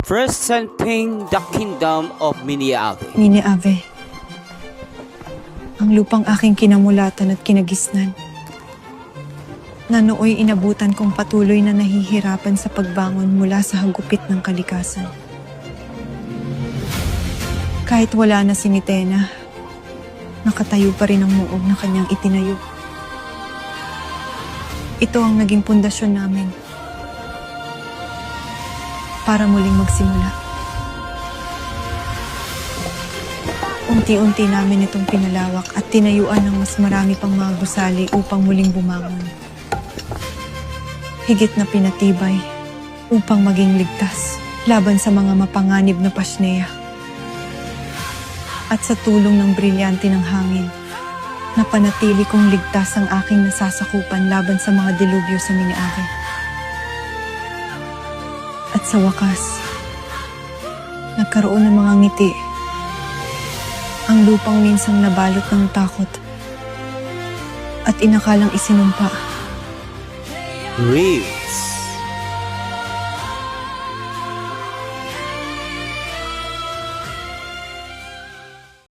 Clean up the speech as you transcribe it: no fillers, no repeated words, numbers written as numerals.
presenting the kingdom of Miniave. Miniave, ang lupang aking kinamulatan at kinagisnan, na nooy inabutan kong patuloy na nahihirapan sa pagbangon mula sa hagupit ng kalikasan. Kahit wala na si Mitena, nakatayo pa rin ang muog na kanyang itinayo. Ito ang naging pundasyon namin para muling magsimula. Unti-unti namin itong pinalawak at tinayuan ng mas marami pang mga gusali upang muling bumangon. Higit na pinatibay upang maging ligtas laban sa mga mapanganib na pasneya. At sa tulong ng brilyante ng hangin, napanatili kong ligtas ang aking nasasakupan laban sa mga delubyo sa Miniave. At sa wakas, nagkaroon ng mga ngiti ang lupang minsang nabalot ng takot at inakalang isinumpa. Real